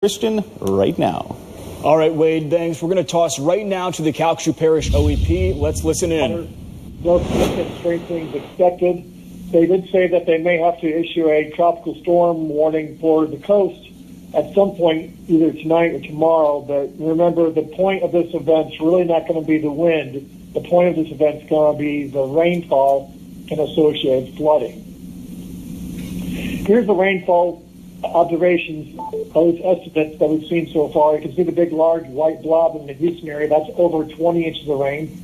Christian right now. All right, Wade, thanks. We're going to toss right now to the Calcasieu Parish OEP. Let's listen in. No significant strengthening expected. They did say that they may have to issue a tropical storm warning for the coast at some point, either tonight or tomorrow. But remember, the point of this event is really not going to be the wind. The point of this event is going to be the rainfall and associated flooding. Here's the rainfall observations, those estimates that we've seen so far. You can see the big, large white blob in the Houston area. That's over 20 inches of rain.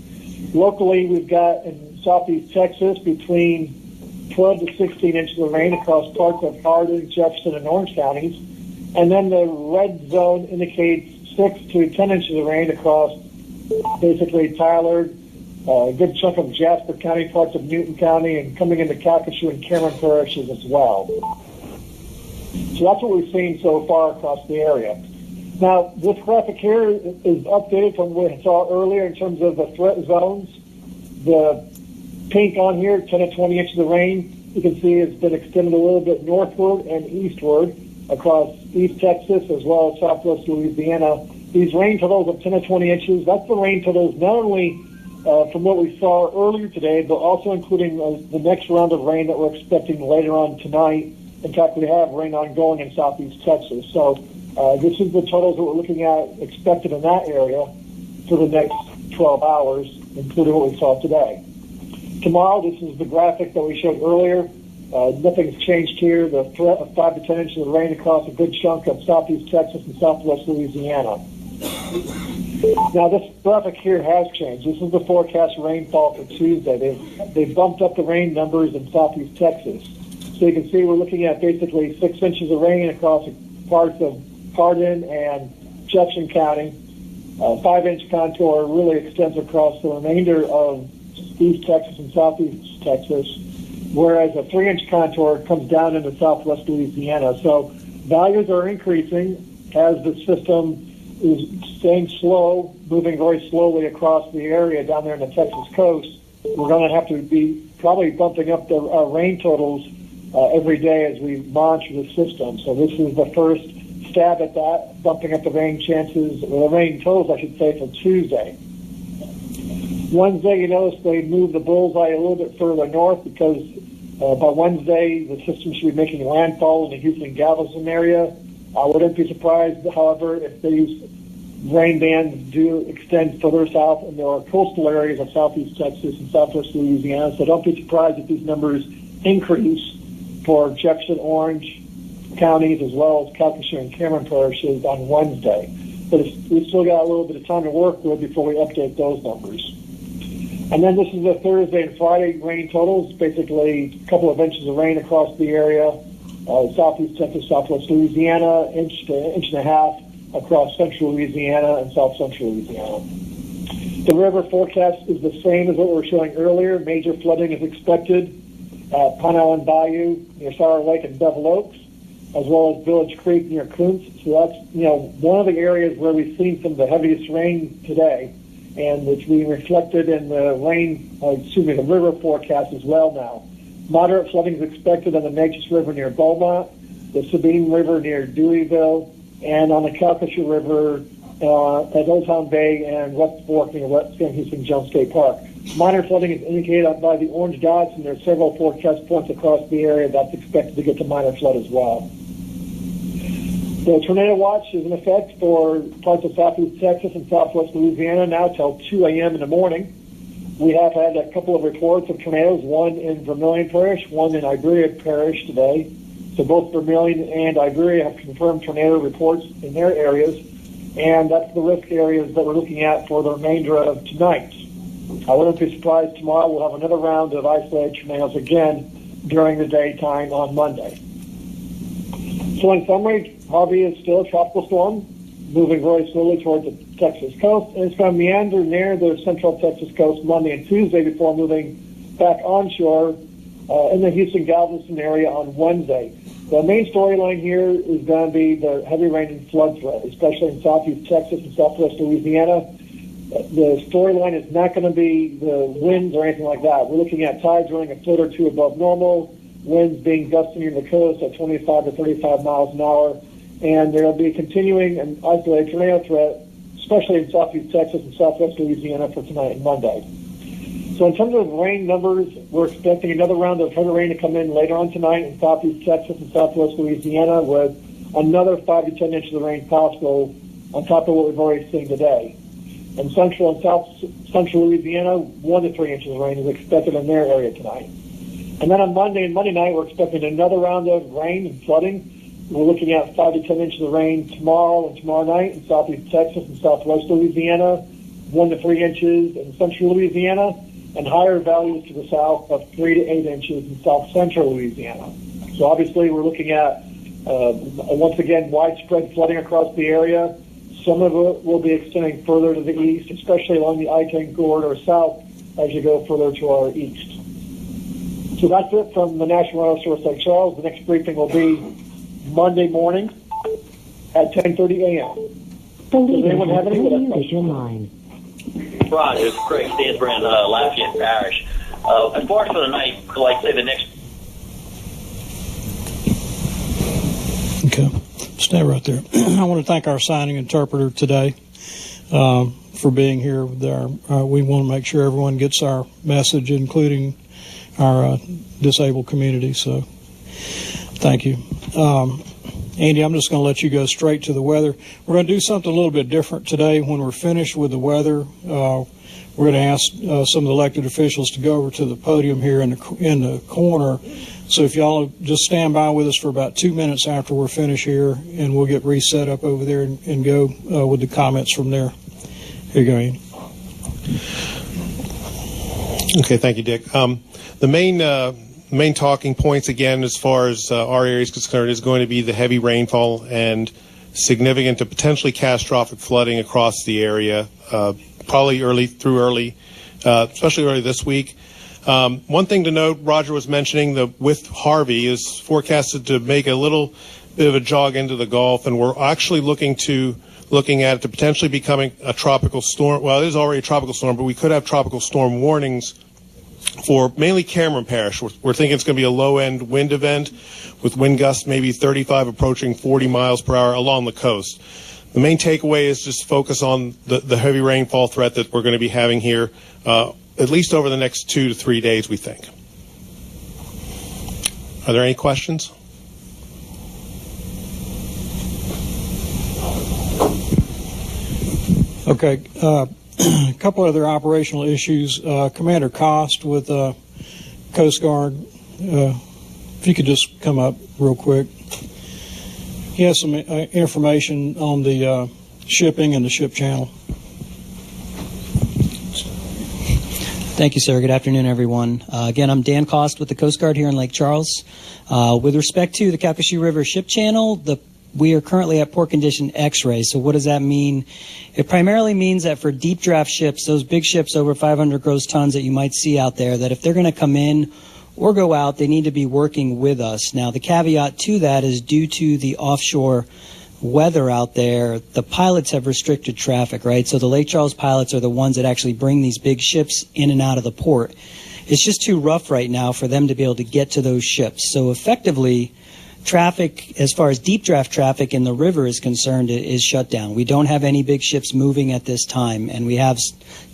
Locally, we've got in southeast Texas between 12 to 16 inches of rain across parts of Hardin, Jefferson, and Orange counties. And then the red zone indicates 6 to 10 inches of rain across basically Tyler, a good chunk of Jasper County, parts of Newton County, and coming into Calcasieu and Cameron parishes as well. So that's what we've seen so far across the area. Now, this graphic here is updated from what we saw earlier in terms of the threat zones. The pink on here, 10 to 20 inches of rain, you can see it's been extended a little bit northward and eastward across East Texas as well as Southwest Louisiana. These rain totals of 10 to 20 inches, that's the rain totals not only from what we saw earlier today, but also including the next round of rain that we're expecting later on tonight. In fact, we have rain ongoing in southeast Texas. So this is the totals that we're looking at expected in that area for the next 12 hours, including what we saw today. Tomorrow, this is the graphic that we showed earlier. Nothing's changed here. The threat of 5 to 10 inches of rain across a good chunk of southeast Texas and southwest Louisiana. Now, this graphic here has changed. This is the forecast rainfall for Tuesday. They've bumped up the rain numbers in southeast Texas. So you can see we're looking at basically 6 inches of rain across parts of Hardin and Jefferson County. 5-inch contour really extends across the remainder of East Texas and Southeast Texas, whereas a 3-inch contour comes down into Southwest Louisiana. So values are increasing as the system is staying slow, moving very slowly across the area down there in the Texas coast. We're going to have to be probably bumping up the rain totals every day as we monitor the system. So this is the first stab at that, bumping up the rain chances, or the rain totals, I should say, for Tuesday. Wednesday, you notice they moved the bullseye a little bit further north because by Wednesday, the system should be making landfall in the Houston-Galveston area. I wouldn't be surprised, however, if these rain bands do extend further south in the coastal areas of southeast Texas and southwest Louisiana. So don't be surprised if these numbers increase for Jefferson, Orange counties, as well as Calcasieu and Cameron parishes on Wednesday. But we've still got a little bit of time to work with before we update those numbers. And then this is the Thursday and Friday rain totals, basically a couple of inches of rain across the area, southeast Texas, southwest Louisiana, inch to inch and a half across central Louisiana and south central Louisiana. The river forecast is the same as what we were showing earlier. Major flooding is expected at Pine Island Bayou near Sour Lake and Bevel Oaks, as well as Village Creek near Kuntz. So that's, one of the areas where we've seen some of the heaviest rain today, and which we reflected in the the river forecast as well now. Moderate flooding is expected on the Neches River near Beaumont, the Sabine River near Deweyville, and on the Calcasieu River at Old Town Bay and West Fork near West San Houston-Jones State Park. Minor flooding is indicated by the orange dots, and there are several forecast points across the area that's expected to get to minor flood as well. The tornado watch is in effect for parts of southeast Texas and southwest Louisiana now till 2 a.m. in the morning. We have had a couple of reports of tornadoes, one in Vermilion Parish, one in Iberia Parish today. So both Vermilion and Iberia have confirmed tornado reports in their areas, and that's the risk areas that we're looking at for the remainder of tonight. I wouldn't be surprised tomorrow we'll have another round of isolated tornadoes again during the daytime on Monday. So in summary, Harvey is still a tropical storm, moving very slowly towards the Texas coast, and it's going to meander near the central Texas coast Monday and Tuesday before moving back onshore in the Houston-Galveston area on Wednesday. The main storyline here is going to be the heavy rain and flood threat, especially in southeast Texas and southwest Louisiana. The storyline is not going to be the winds or anything like that. We're looking at tides running a foot or two above normal, winds being gusting near the coast at 25 to 35 miles an hour, and there will be a continuing and isolated tornado threat, especially in southeast Texas and southwest Louisiana for tonight and Monday. So in terms of rain numbers, we're expecting another round of heavy rain to come in later on tonight in southeast Texas and southwest Louisiana, with another 5 to 10 inches of rain possible on top of what we've already seen today. In central and south central Louisiana, 1 to 3 inches of rain is expected in their area tonight. And then on Monday and Monday night, we're expecting another round of rain and flooding. We're looking at 5 to 10 inches of rain tomorrow and tomorrow night in southeast Texas and southwest Louisiana, 1 to 3 inches in central Louisiana, and higher values to the south of 3 to 8 inches in south central Louisiana. So obviously we're looking at, once again, widespread flooding across the area. Some of it will be extending further to the east, especially along the I-10 corridor south as you go further to our east. So that's it from the National Weather Service Lake Charles. The next briefing will be Monday morning at 10:30 a.m. Does anyone have any questions? Roger, it's Craig Stansbury in Lafayette Parish. As far as for the night, like say the next. Okay, stay right there. I want to thank our signing interpreter today for being here. With we want to make sure everyone gets our message, including our disabled community. So, thank you. Andy, I'm just going to let you go straight to the weather. We're going to do something a little bit different today. When we're finished with the weather, we're going to ask some of the elected officials to go over to the podium here in the corner. So if y'all just stand by with us for about 2 minutes after we're finished here, and we'll get reset up over there and go with the comments from there. Here you go, Andy. Okay, thank you, Dick. The main talking points, again, as far as our area is concerned, is going to be the heavy rainfall and significant to potentially catastrophic flooding across the area, probably especially early this week. One thing to note, Roger was mentioning with Harvey is forecasted to make a little bit of a jog into the Gulf, and we're actually looking at it to potentially becoming a tropical storm. Well, it is already a tropical storm, but we could have tropical storm warnings for mainly Cameron Parish. We're thinking it's going to be a low-end wind event with wind gusts maybe 35 approaching 40 miles per hour along the coast. The main takeaway is just focus on the heavy rainfall threat that we're going to be having here at least over the next 2 to 3 days, we think. Are there any questions? Okay. A couple other operational issues. Commander Cost with Coast Guard, if you could just come up real quick. He has some information on the shipping and the ship channel. Thank you, sir. Good afternoon, everyone. Again, I'm Dan Cost with the Coast Guard here in Lake Charles. With respect to the Calcasieu River ship channel, we are currently at port condition X-ray. So what does that mean? It primarily means that for deep draft ships, those big ships over 500 gross tons that you might see out there, that if they're going to come in or go out, they need to be working with us. Now, the caveat to that is due to the offshore weather out there, the pilots have restricted traffic, right? So the Lake Charles pilots are the ones that actually bring these big ships in and out of the port. It's just too rough right now for them to be able to get to those ships. So effectively, traffic, as far as deep draft traffic in the river is concerned, is shut down. We don't have any big ships moving at this time, and we have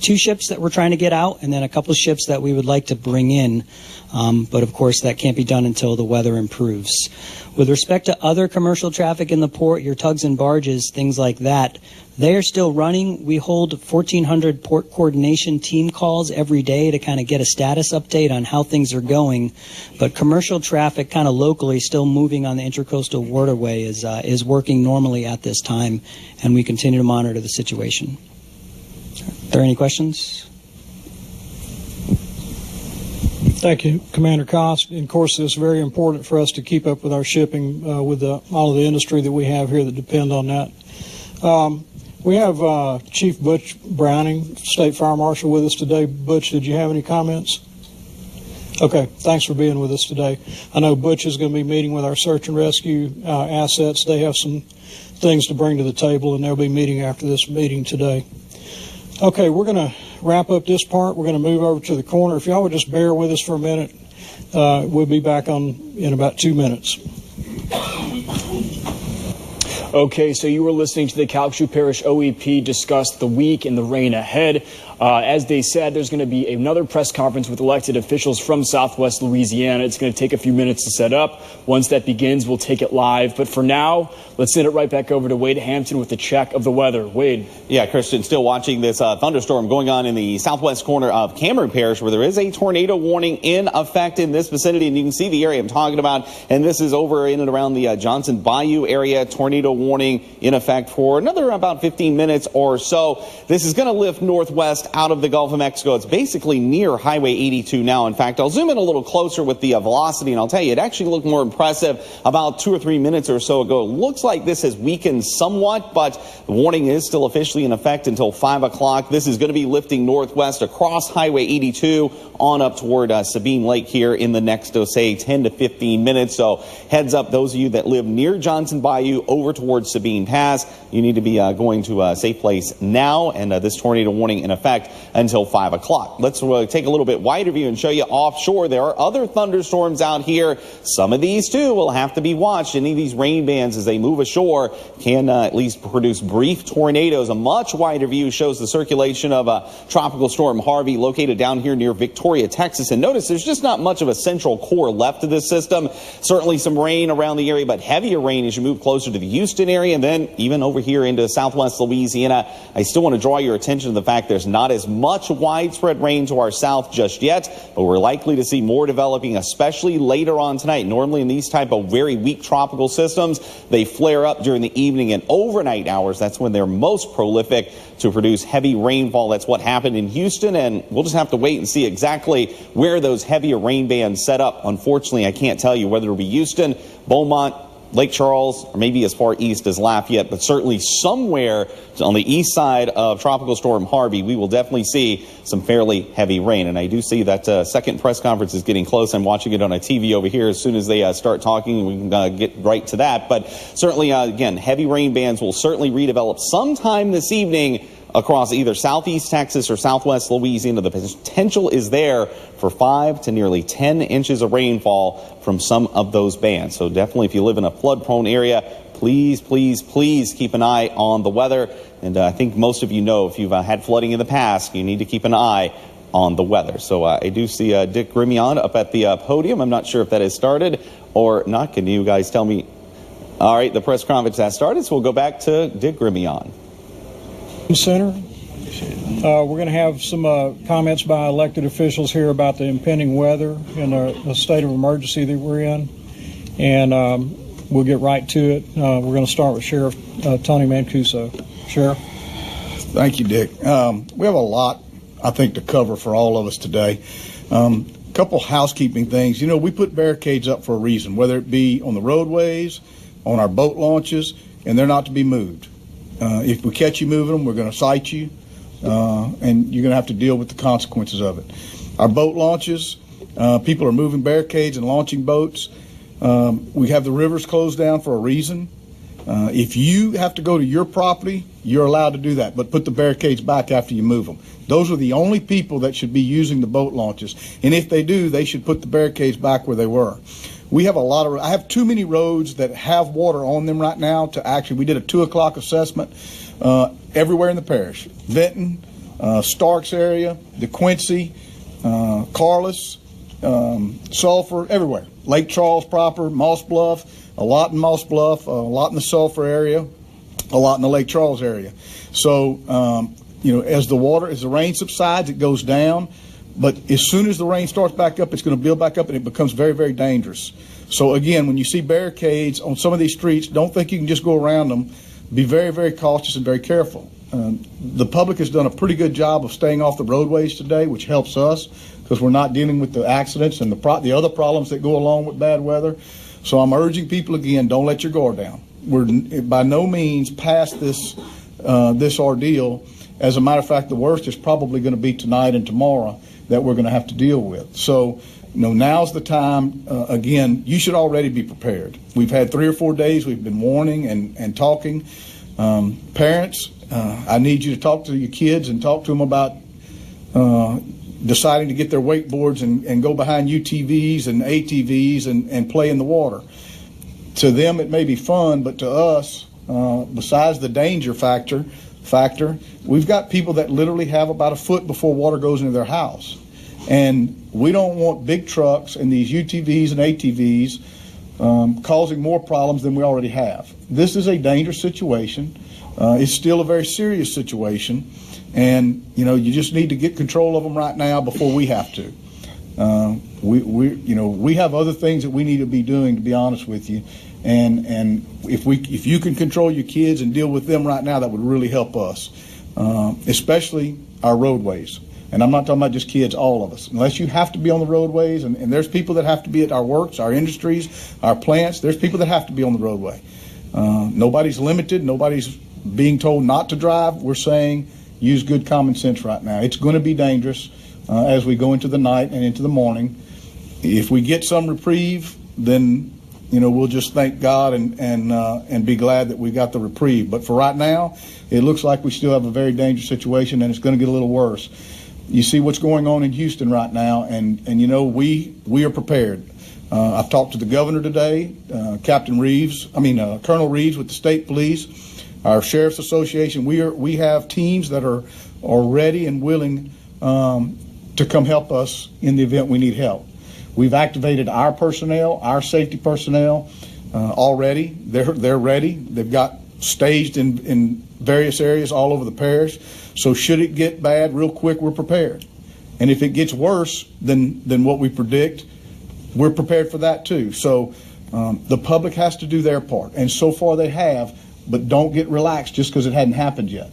2 ships that we're trying to get out and then a couple ships that we would like to bring in. But of course, that can't be done until the weather improves. With respect to other commercial traffic in the port, your tugs and barges, things like that, they are still running. We hold 1,400 port coordination team calls every day to kind of get a status update on how things are going. But commercial traffic kind of locally still moving on the Intracoastal Waterway is working normally at this time, and we continue to monitor the situation. Are there any questions? Thank you, Commander Cost. And of course, it's very important for us to keep up with our shipping with all of the industry that we have here that depend on that. We have Chief Butch Browning, State Fire Marshal, with us today. Butch, did you have any comments? Okay, thanks for being with us today. I know Butch is going to be meeting with our search and rescue assets. They have some things to bring to the table, and they'll be meeting after this meeting today. Okay, we're going to wrap up this part. We're going to move over to the corner. If y'all would just bear with us for a minute, we'll be back on in about 2 minutes. Okay, so you were listening to the Calcasieu Parish OEP discuss the week and the rain ahead. As they said, there's going to be another press conference with elected officials from Southwest Louisiana. It's going to take a few minutes to set up. Once that begins, we'll take it live. But for now, let's send it right back over to Wade Hampton with the check of the weather. Wade. Yeah, Christian, still watching this thunderstorm going on in the southwest corner of Cameron Parish, where there is a tornado warning in effect in this vicinity. And you can see the area I'm talking about. And this is over in and around the Johnson Bayou area. Tornado warning in effect for another about 15 minutes or so. This is going to lift northwest out of the Gulf of Mexico. It's basically near Highway 82 now. In fact, I'll zoom in a little closer with the velocity, and I'll tell you, it actually looked more impressive about 2 or 3 minutes or so ago. It looks like this has weakened somewhat, but the warning is still officially in effect until 5 o'clock. This is going to be lifting northwest across Highway 82 on up toward Sabine Lake here in the next, say, 10 to 15 minutes. So heads up, those of you that live near Johnson Bayou over towards Sabine Pass, you need to be going to a safe place now, and this tornado warning in effect until 5 o'clock. Let's take a little bit wider view and show you offshore. There are other thunderstorms out here. Some of these, too, will have to be watched. Any of these rain bands, as they move ashore, can at least produce brief tornadoes. A much wider view shows the circulation of Tropical Storm Harvey located down here near Victoria, Texas. And notice there's just not much of a central core left to this system. Certainly some rain around the area, but heavier rain as you move closer to the Houston area and then even over here into southwest Louisiana. I still want to draw your attention to the fact there's not as much widespread rain to our south just yet, but we're likely to see more developing, especially later on tonight. Normally in these type of very weak tropical systems, they flare up during the evening and overnight hours. That's when they're most prolific to produce heavy rainfall. That's what happened in Houston, and we'll just have to wait and see exactly where those heavier rain bands set up. Unfortunately, I can't tell you whether it'll be Houston, Beaumont, Lake Charles, or maybe as far east as Lafayette, but certainly somewhere on the east side of Tropical Storm Harvey, we will definitely see some fairly heavy rain. And I do see that second press conference is getting close. I'm watching it on a TV over here. As soon as they start talking, we can get right to that. But certainly, again, heavy rain bands will certainly redevelop sometime this evening across either southeast Texas or southwest Louisiana. The potential is there for 5 to nearly 10 inches of rainfall from some of those bands. So definitely, if you live in a flood-prone area, please, please, please keep an eye on the weather. And I think most of you know, if you've had flooding in the past, you need to keep an eye on the weather. So I do see Dick Grimion up at the podium. I'm not sure if that has started or not. Can you guys tell me? All right, the press conference has started, so we'll go back to Dick Grimion. Center. We're going to have some comments by elected officials here about the impending weather and the state of emergency that we're in, and we'll get right to it. We're going to start with Sheriff Tony Mancuso. Sheriff. Thank you, Dick. We have a lot, I think, to cover for all of us today. A couple housekeeping things. You know, we put barricades up for a reason, whether it be on the roadways, on our boat launches, and they're not to be moved. If we catch you moving them, we're going to cite you, and you're going to have to deal with the consequences of it. Our boat launches, people are moving barricades and launching boats. We have the rivers closed down for a reason. If you have to go to your property, you're allowed to do that, but put the barricades back after you move them. Those are the only people that should be using the boat launches, and if they do, they should put the barricades back where they were. We have I have too many roads that have water on them right now to actually, we did a 2 o'clock assessment everywhere in the parish. Benton, Starks area, DeQuincy, Carlos, Sulphur, everywhere. Lake Charles proper, Moss Bluff, a lot in Moss Bluff, a lot in the Sulphur area, a lot in the Lake Charles area. So, you know, as the rain subsides, it goes down. But as soon as the rain starts back up, it's going to build back up, and it becomes very, very dangerous. So, again, when you see barricades on some of these streets, don't think you can just go around them. Be very, very cautious and very careful. The public has done a pretty good job of staying off the roadways today, which helps us because we're not dealing with the accidents and the other problems that go along with bad weather. So I'm urging people, again, don't let your guard down. We're by no means past this ordeal. As a matter of fact, the worst is probably going to be tonight and tomorrow that we're going to have to deal with. So, you know, now's the time. Again, you should already be prepared. We've had 3 or 4 days. We've been warning and talking. Parents, I need you to talk to your kids and talk to them about deciding to get their wakeboards and go behind UTVs and ATVs and play in the water. To them, it may be fun, but to us, besides the danger factor, we've got people that literally have about a foot before water goes into their house. And we don't want big trucks and these UTVs and ATVs causing more problems than we already have. This is a dangerous situation. It's still a very serious situation. And, you just need to get control of them right now before we have to. We have other things that we need to be doing, to be honest with you. And if you can control your kids and deal with them right now, that would really help us, especially our roadways. And I'm not talking about just kids, all of us. Unless you have to be on the roadways, and there's people that have to be at our works, our industries, our plants, there's people that have to be on the roadway. Nobody's limited. Nobody's being told not to drive. We're saying use good common sense right now. It's going to be dangerous as we go into the night and into the morning. If we get some reprieve, then we'll just thank God and be glad that we got the reprieve. But for right now, it looks like we still have a very dangerous situation, and it's going to get a little worse. You see what's going on in Houston right now, and we are prepared. I've talked to the governor today, Colonel Reeves with the state police, our sheriff's association. We have teams that are ready and willing to come help us in the event we need help. We've activated our personnel, our safety personnel already. They're ready. They've got staged in various areas all over the parish. So should it get bad real quick, we're prepared. And if it gets worse than what we predict, we're prepared for that too. So the public has to do their part. And so far they have, but don't get relaxed just because it hadn't happened yet.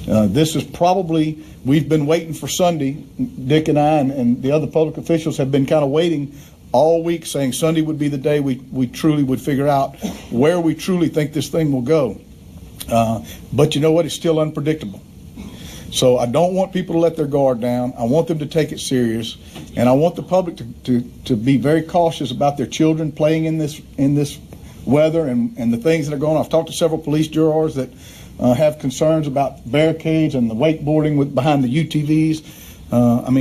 This is probably, we've been waiting for Sunday. Dick and I and the other public officials have been kind of waiting all week, saying Sunday would be the day we truly would figure out where we truly think this thing will go. But you know what? It's still unpredictable. So I don't want people to let their guard down. I want them to take it serious, and I want the public to be very cautious about their children playing in this weather and the things that are going on. I've talked to several police jurors that have concerns about barricades and the wakeboarding behind the UTVs.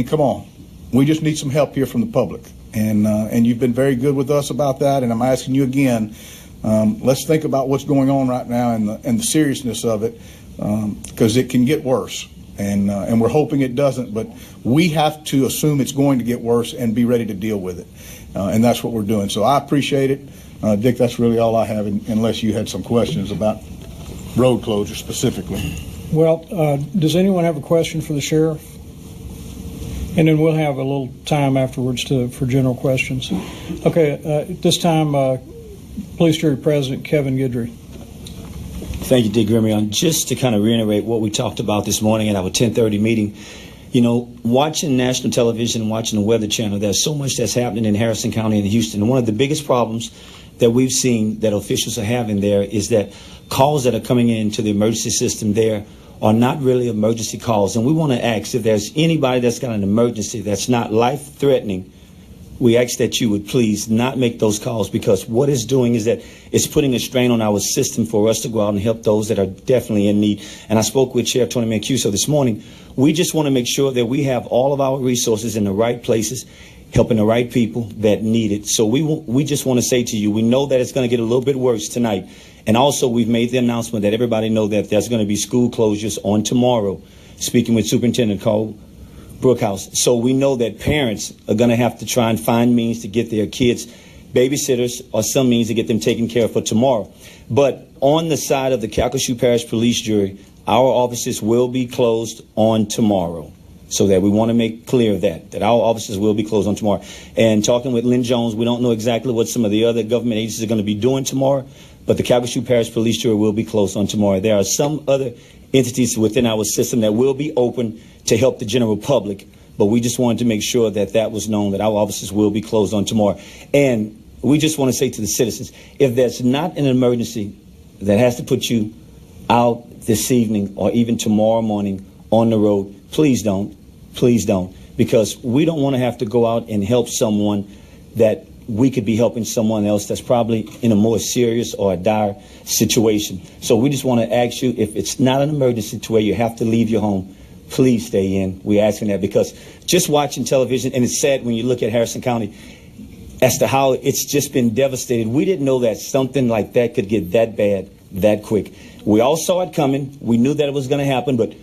Come on. We just need some help here from the public. And you've been very good with us about that, and I'm asking you again, let's think about what's going on right now and the seriousness of it, because it can get worse. And we're hoping it doesn't, but we have to assume it's going to get worse and be ready to deal with it. And that's what we're doing. So I appreciate it. Dick, that's really all I have, unless you had some questions about road closure specifically. Well, does anyone have a question for the sheriff? And then we'll have a little time afterwards for general questions. Okay, at this time, Police Jury President Kevin Guidry. Thank you, Dick Grimion. Just to kind of reiterate what we talked about this morning at our 10:30 meeting, watching national television, watching the Weather Channel, there's so much that's happening in Harrison County and Houston. And one of the biggest problems that we've seen that officials are having there is that calls that are coming into the emergency system there are not really emergency calls. And we want to ask if there's anybody that's got an emergency that's not life-threatening, we ask that you would please not make those calls, because what it's doing is that it's putting a strain on our system for us to go out and help those that are definitely in need. And I spoke with Sheriff Tony Mancuso this morning. We just want to make sure that we have all of our resources in the right places, helping the right people that need it. So we just want to say to you, we know that it's going to get a little bit worse tonight. And also we've made the announcement that everybody know that there's going to be school closures on tomorrow, speaking with Superintendent Cole Brookhouse. So we know that parents are going to have to try and find means to get their kids babysitters or some means to get them taken care of for tomorrow. But on the side of the Calcasieu Parish Police Jury, our offices will be closed on tomorrow. So that we want to make clear that our offices will be closed on tomorrow. And talking with Lynn Jones, we don't know exactly what some of the other government agencies are going to be doing tomorrow, but the Calcasieu Parish Police Jury will be closed on tomorrow. There are some other entities within our system that will be open to help the general public, but we just wanted to make sure that that was known, that our offices will be closed on tomorrow. And we just want to say to the citizens, if there's not an emergency that has to put you out this evening or even tomorrow morning on the road, please don't, because we don't want to have to go out and help someone that we could be helping someone else that's probably in a more serious or a dire situation. So we just want to ask you, if it's not an emergency to where you have to leave your home, please stay in. We're asking that, because just watching television, and it's sad when you look at Harrison County as to how it's just been devastated. We didn't know that something like that could get that bad that quick. We all saw it coming. We knew that it was going to happen, but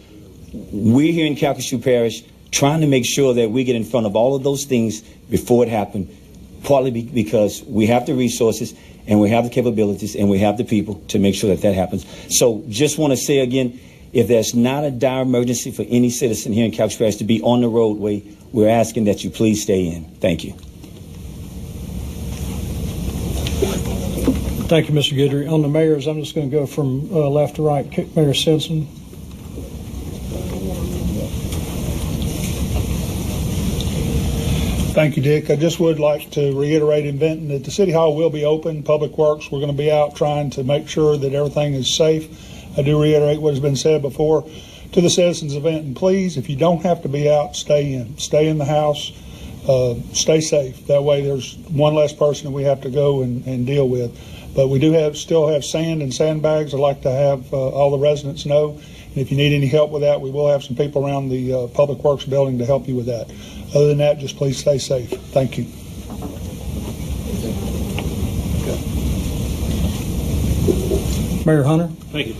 we're here in Calcasieu Parish trying to make sure that we get in front of all of those things before it happened, partly because we have the resources and we have the capabilities and we have the people to make sure that that happens. So just want to say again, if there's not a dire emergency for any citizen here in Calcasieu Parish to be on the roadway, we're asking that you please stay in. Thank you. Thank you, Mr. Guidry. On the mayors, I'm just going to go from left to right. Mayor Simpson. Thank you, Dick. I just would like to reiterate in Benton that the City Hall will be open. Public Works, we're going to be out trying to make sure that everything is safe. I do reiterate what has been said before to the citizens of Benton. Please, if you don't have to be out, stay in. Stay in the house. Stay safe. That way there's one less person that we have to go and deal with. But we do still have sand and sandbags. I'd like to have all the residents know. And if you need any help with that, we will have some people around the Public Works building to help you with that. Other than that, just please stay safe. Thank you. Mayor Hunter. Thank you.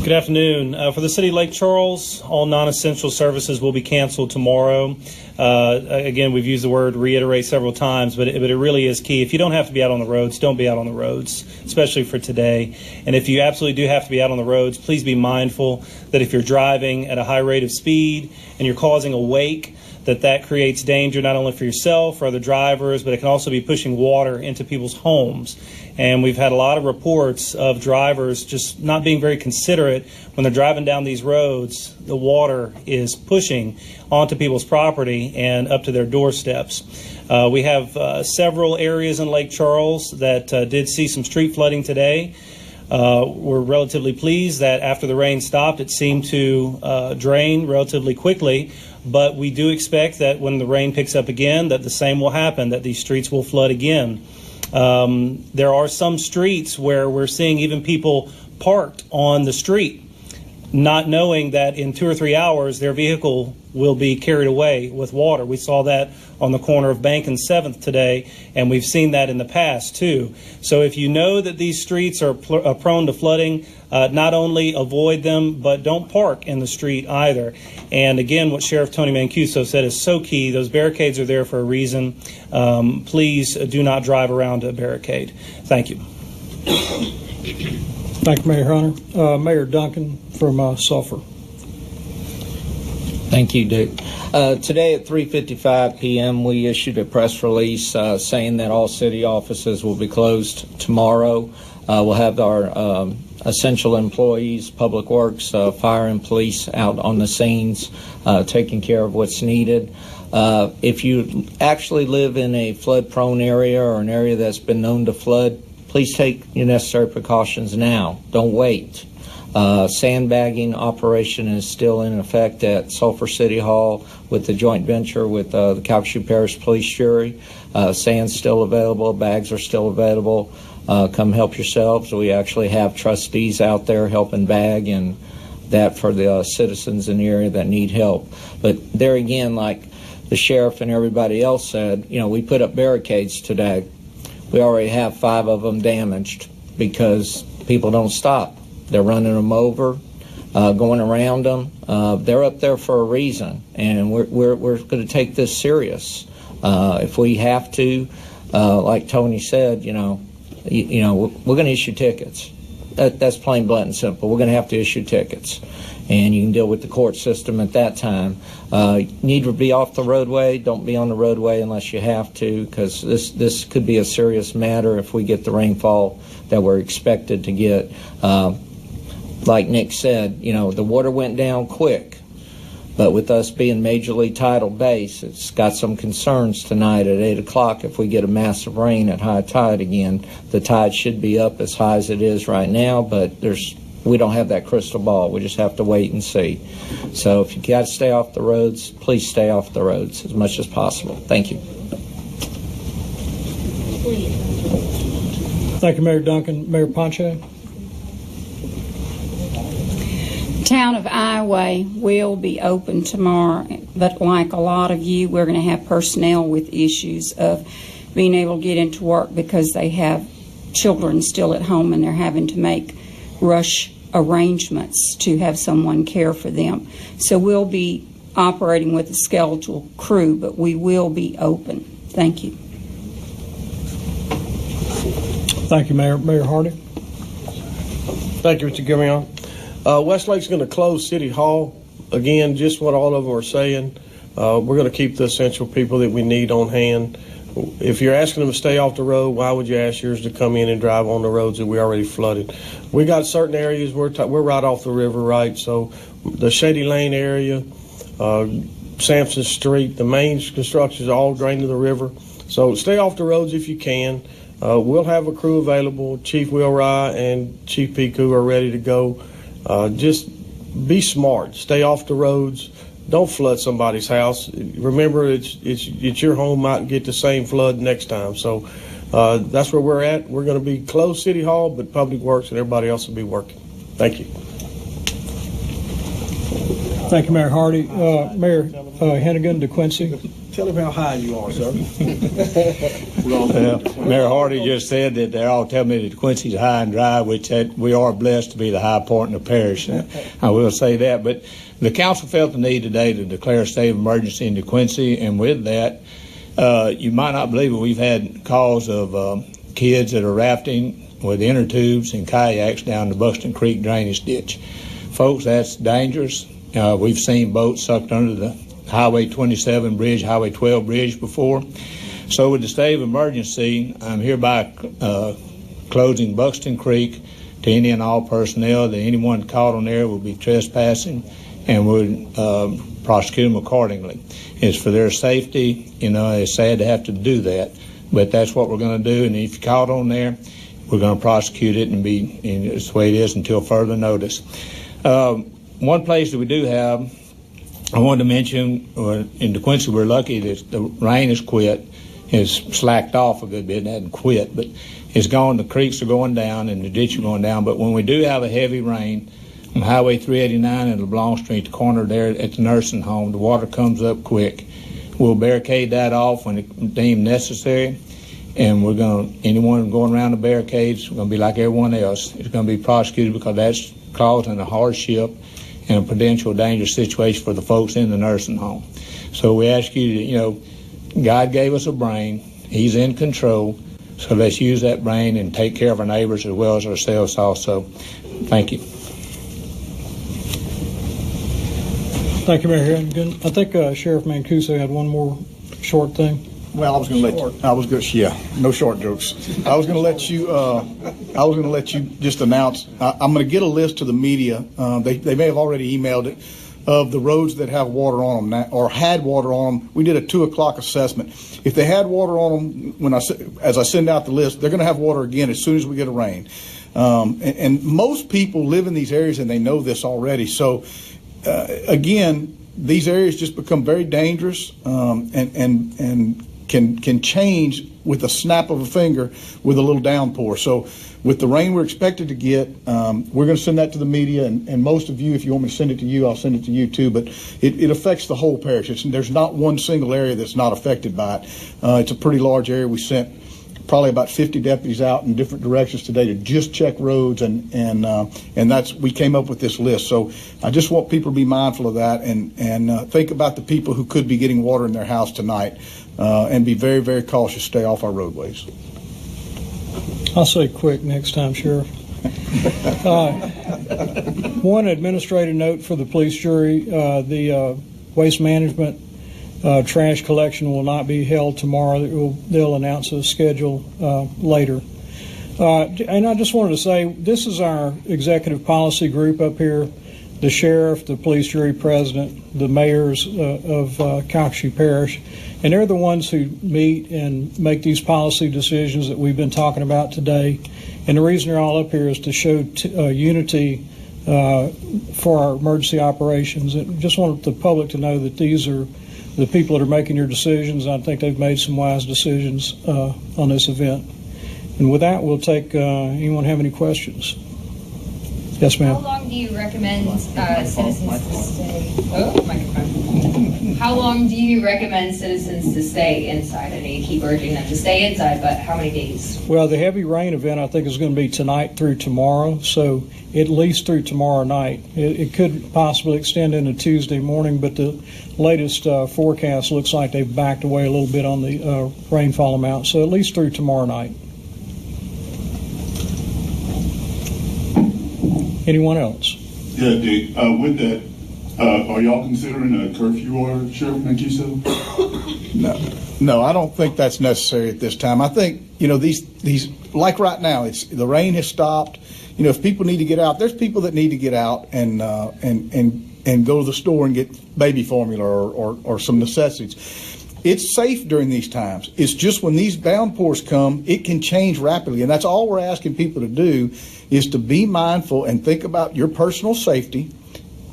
Good afternoon. For the City of Lake Charles, all non-essential services will be canceled tomorrow. Again, we've used the word reiterate several times, but it really is key. If you don't have to be out on the roads, don't be out on the roads, especially for today. And if you absolutely do have to be out on the roads, please be mindful that if you're driving at a high rate of speed and you're causing a wake, that creates danger not only for yourself or other drivers, but it can also be pushing water into people's homes. And we've had a lot of reports of drivers just not being very considerate when they're driving down these roads. The water is pushing onto people's property and up to their doorsteps. We have several areas in Lake Charles that did see some street flooding today. We're relatively pleased that after the rain stopped, it seemed to drain relatively quickly. But we do expect that when the rain picks up again, that the same will happen, that these streets will flood again. There are some streets where we're seeing even people parked on the street, not knowing that in 2 or 3 hours their vehicle will be carried away with water. We saw that on the corner of Bank and 7th today, and we've seen that in the past too. So if you know that these streets are prone to flooding, not only avoid them, but don't park in the street either. And again, what Sheriff Tony Mancuso said is so key. Those barricades are there for a reason. Please do not drive around a barricade. Thank you. Thank you, Mayor Hunter. Mayor Duncan from Sulphur. Thank you, Dick. Today at 3:55 p.m. we issued a press release saying that all city offices will be closed tomorrow. We'll have our essential employees, Public Works, fire and police out on the scenes taking care of what's needed. If you actually live in a flood-prone area or an area that's been known to flood, please take your necessary precautions now. Don't wait. Sandbagging operation is still in effect at Sulphur City Hall with the joint venture with the Calcasieu Parish Police Jury. Sand's still available. Bags are still available. Come help yourselves. We actually have trustees out there helping bag and that for the citizens in the area that need help. But there again, like the sheriff and everybody else said, we put up barricades today. We already have 5 of them damaged because people don't stop. They're running them over, going around them. They're up there for a reason, and we're going to take this serious. If we have to, like Tony said, we're going to issue tickets. That's plain, blunt, and simple. We're going to have to issue tickets, and you can deal with the court system at that time. Need to be off the roadway. Don't be on the roadway unless you have to, because this could be a serious matter if we get the rainfall that we're expected to get. Like Nick said, the water went down quick, but with us being majorly tidal base, it's got some concerns tonight at 8 o'clock. If we get a massive rain at high tide again, the tide should be up as high as it is right now, but we don't have that crystal ball. We just have to wait and see. So if you got to stay off the roads, please stay off the roads as much as possible. Thank you. Thank you, Mayor Duncan. Mayor Ponche. Town of Iowa will be open tomorrow, but like a lot of you, we're going to have personnel with issues of being able to get into work because they have children still at home and they're having to make rush arrangements to have someone care for them. So we'll be operating with a skeletal crew, but we will be open. Thank you. Thank you, Mayor. Mayor Hardy. Thank you, Mr. Gilmion. Westlake's going to close City Hall. Again, just what all of them are saying. We're going to keep the essential people that we need on hand. If you're asking them to stay off the road, why would you ask yours to come in and drive on the roads that we already flooded? We got certain areas we're right off the river, right? So the Shady Lane area, Sampson Street, the main constructions all drain to the river. So stay off the roads if you can. We'll have a crew available. Chief Wheelwright and Chief Piekos are ready to go. Just be smart. Stay off the roads. Don't flood somebody's house. Remember, it's your home might get the same flood next time. So that's where we're at. We're going to be closed City Hall, but Public Works and everybody else will be working. Thank you. Thank you, Mayor Hardy. Mayor Hennigan, DeQuincy. Tell him how high you are, sir. Mayor Hardy just said that they're all telling me that DeQuincy's high and dry, which we are blessed to be the high point in the parish. I will say that. But the council felt the need today to declare a state of emergency in DeQuincy, and with that, you might not believe it, we've had calls of kids that are rafting with inner tubes and kayaks down the Buxton Creek drainage ditch. Folks, that's dangerous. We've seen boats sucked under the Highway 27 bridge, Highway 12 bridge before. So with the state of emergency, I'm hereby closing Buxton Creek to any and all personnel. That anyone caught on there will be trespassing, and we'll prosecute them accordingly. It's for their safety. You know, it's sad to have to do that, but that's what we're going to do. And if you're caught on there, we're going to prosecute it, and it's the way it is until further notice. One place that we do have, I wanted to mention, in DeQuincy, we're lucky that the rain has quit. It's slacked off a good bit. It hasn't quit, but it's gone. The creeks are going down and the ditch are going down. But when we do have a heavy rain on Highway 389 and LeBlanc Street, the corner there at the nursing home, the water comes up quick. We'll barricade that off when it's deemed necessary. And anyone going around the barricades, we're going to be like everyone else. It's going to be prosecuted because that's causing a hardship and a potential dangerous situation for the folks in the nursing home. So we ask you to, God gave us a brain. He's in control. So let's use that brain and take care of our neighbors as well as ourselves also. Thank you. Thank you, Mayor Hennigan. I think Sheriff Mancuso had one more short thing. Well, I was going to no short jokes. I was going to let you just announce. I'm going to get a list to the media. They may have already emailed it, of the roads that have water on them now, or had water on them. We did a 2:00 assessment. If they had water on them, as I send out the list, they're going to have water again as soon as we get a rain. And most people live in these areas and they know this already. So again, these areas just become very dangerous and can change with a snap of a finger with a little downpour. So with the rain we're expected to get, we're going to send that to the media, and most of you, if you want me to send it to you, I'll send it to you too, but it affects the whole parish. There's not one single area that's not affected by it. It's a pretty large area. We sent probably about 50 deputies out in different directions today to just check roads, and we came up with this list. So I just want people to be mindful of that and think about the people who could be getting water in their house tonight, and be very, very cautious. Stay off our roadways. I'll say quick next time, Sheriff. One administrative note for the police jury: the waste management trash collection will not be held tomorrow. They'll announce a schedule later. And I just wanted to say, this is our executive policy group up here: the sheriff, the police jury president, the mayors of Calcasieu Parish, and they're the ones who meet and make these policy decisions that we've been talking about today. And the reason they're all up here is to show unity for our emergency operations. And just want the public to know that these are the people that are making your decisions. I think they've made some wise decisions on this event. And with that, we'll take, anyone have any questions? Yes, ma'am. How long do do you recommend citizens to stay? Oh, microphone. How long do you recommend citizens to stay inside? I know you keep urging them to stay inside, but how many days? Well, the heavy rain event, I think, is going to be tonight through tomorrow, so at least through tomorrow night. It could possibly extend into Tuesday morning, but the latest forecast looks like they've backed away a little bit on the rainfall amount, so at least through tomorrow night. Anyone else? Yeah, Dick, with that, are y'all considering a curfew order, Sheriff Mancuso? No, I don't think that's necessary at this time. I think, these like right now, the rain has stopped. If people need to get out, there's people that need to get out and go to the store and get baby formula or some necessities. It's safe during these times. It's just when these downpours come, it can change rapidly. And that's all we're asking people to do is to be mindful and think about your personal safety.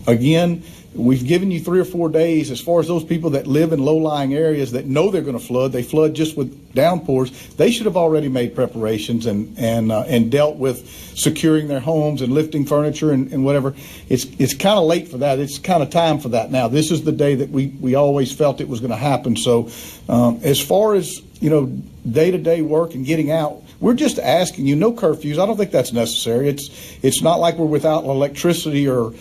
Again, we've given you 3 or 4 days as far as those people that live in low-lying areas that know they're going to flood. They flood just with downpours. They should have already made preparations and dealt with securing their homes and lifting furniture and whatever. It's kind of late for that. It's kind of time for that now. This is the day that we always felt it was going to happen. So as far as, day-to-day work and getting out, we're just asking you, no curfews. I don't think that's necessary. It's not like we're without electricity or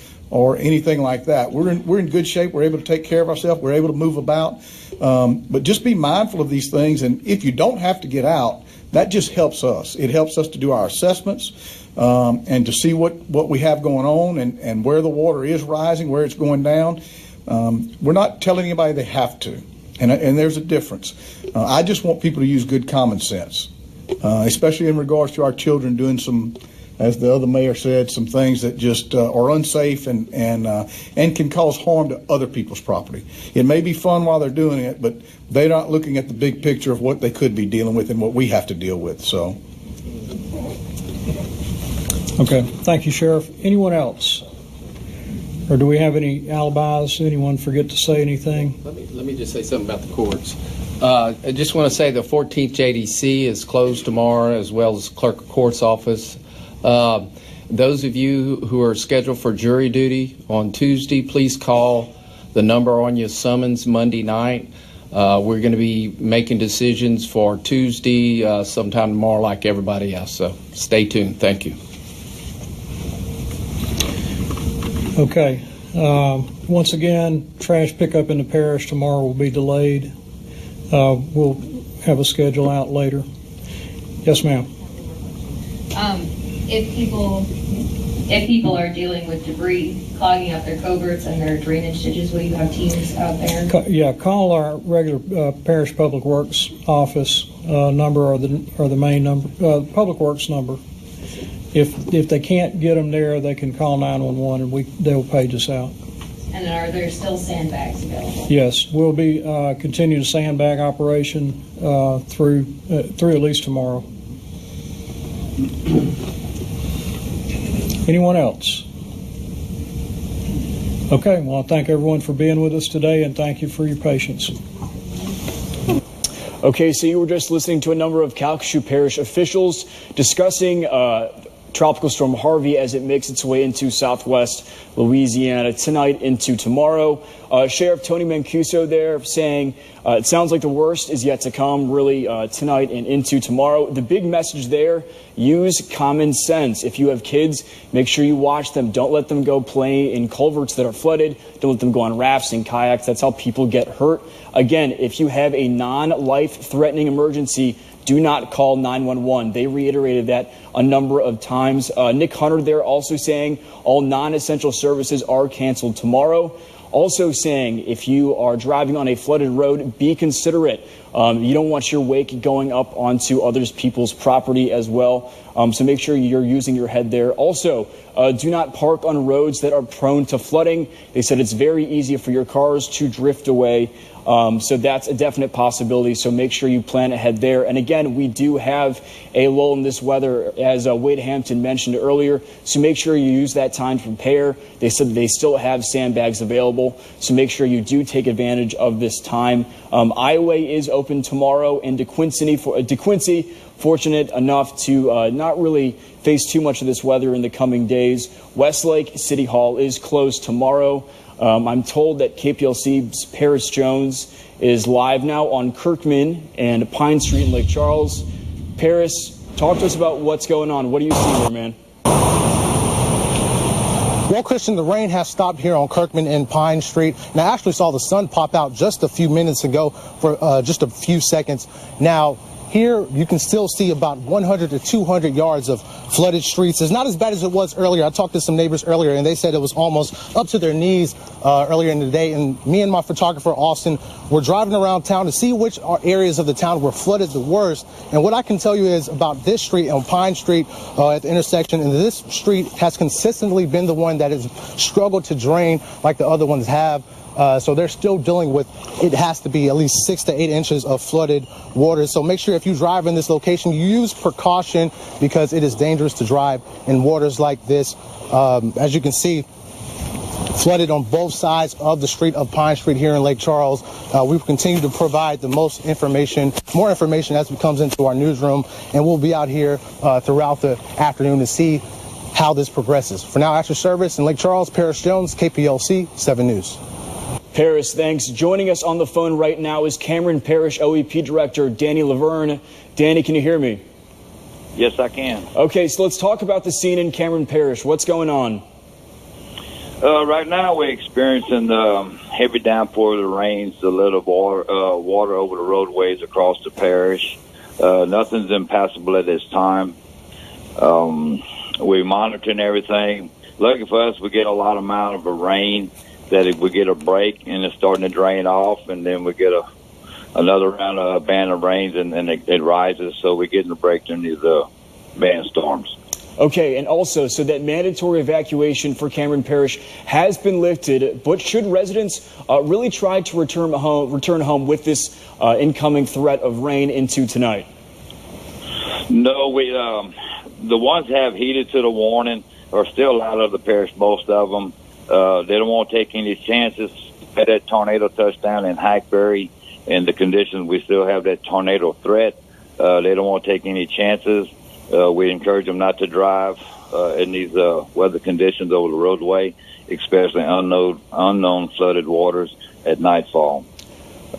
anything like that. We're in good shape. We're able to take care of ourselves. We're able to move about. But just be mindful of these things. And if you don't have to get out, that just helps us. It helps us to do our assessments and to see what we have going on and where the water is rising, where it's going down. We're not telling anybody they have to. And there's a difference. I just want people to use good common sense, especially in regards to our children doing some, as the other mayor said, some things that just are unsafe and can cause harm to other people's property. It may be fun while they're doing it, but they're not looking at the big picture of what they could be dealing with and what we have to deal with. So, okay, thank you, Sheriff. Anyone else? Or do we have any alibis? Anyone forget to say anything? Let me just say something about the courts. I just want to say the 14th JDC is closed tomorrow, as well as Clerk of Court's office. Those of you who are scheduled for jury duty on Tuesday, please call the number on your summons Monday night. We're going to be making decisions for Tuesday sometime tomorrow like everybody else. So stay tuned. Thank you. Okay. Once again, trash pickup in the parish tomorrow will be delayed. We'll have a schedule out later. Yes, ma'am. If people are dealing with debris clogging up their culverts and their drainage ditches, will you have teams out there? Call our regular Parish Public Works office number or the main number, Public Works number. If they can't get them there, they can call 911 and they'll page us out. And are there still sandbags available? Yes, we'll be continuing sandbag operation through at least tomorrow. Anyone else? Okay, well, I thank everyone for being with us today, and thank you for your patience. Okay, so you were just listening to a number of Calcasieu Parish officials discussing Tropical Storm Harvey as it makes its way into southwest Louisiana tonight into tomorrow. Sheriff Tony Mancuso there saying it sounds like the worst is yet to come, really, tonight and into tomorrow. The big message there, use common sense. If you have kids, make sure you watch them. Don't let them go play in culverts that are flooded. Don't let them go on rafts and kayaks. That's how people get hurt. Again, if you have a non-life-threatening emergency, do not call 911. They reiterated that a number of times. Nick Hunter there also saying all non-essential services are canceled tomorrow. Also saying if you are driving on a flooded road, be considerate. You don't want your wake going up onto other people's property as well. So make sure you're using your head there. Also, do not park on roads that are prone to flooding. They said it's very easy for your cars to drift away. So that's a definite possibility. So make sure you plan ahead there. And again, we do have a lull in this weather, as Wade Hampton mentioned earlier. So make sure you use that time to prepare. They said that they still have sandbags available. So make sure you do take advantage of this time. Iowa is open. open tomorrow, and DeQuincy fortunate enough to not really face too much of this weather in the coming days. Westlake City Hall is closed tomorrow. I'm told that KPLC's Paris Jones is live now on Kirkman and Pine Street in Lake Charles. Paris, talk to us about what's going on. What do you see there, man? Well, Christian, the rain has stopped here on Kirkman and Pine Street. And I actually saw the sun pop out just a few minutes ago for just a few seconds. Now, here you can still see about 100 to 200 yards of flooded streets. It's not as bad as it was earlier. I talked to some neighbors earlier, and they said it was almost up to their knees earlier in the day. And me and my photographer, Austin, were driving around town to see which areas of the town were flooded the worst. And what I can tell you is about this street on Pine Street at the intersection, and this street has consistently been the one that has struggled to drain like the other ones have. So they're still dealing with, it has to be at least 6 to 8 inches of flooded water. So make sure if you drive in this location, you use precaution because it is dangerous to drive in waters like this. As you can see, flooded on both sides of the street of Pine Street here in Lake Charles. We will continue to provide the most information, more information as it comes into our newsroom, and we'll be out here throughout the afternoon to see how this progresses. For now, after service in Lake Charles, Parish Jones, KPLC 7 News. Paris, thanks. Joining us on the phone right now is Cameron Parish OEP Director Danny Laverne. Danny, can you hear me? Yes, I can. Okay, so let's talk about the scene in Cameron Parish. What's going on? Right now we're experiencing heavy downpour of the rains, a little water over the roadways across the parish. Nothing's impassable at this time. We're monitoring everything. Lucky for us, we get a lot amount of rain that if we get a break and it's starting to drain off, and then we get another round of band of rains and it rises, so we're getting a break during these band storms. Okay, and also, so that mandatory evacuation for Cameron Parish has been lifted, but should residents really try to return home with this incoming threat of rain into tonight? No, the ones that have heeded to the warning are still out of the parish, most of them. They don't want to take any chances. Had that tornado touchdown in Hackberry, and the conditions, we still have that tornado threat. They don't want to take any chances. We encourage them not to drive in these weather conditions over the roadway, especially unknown flooded waters at nightfall.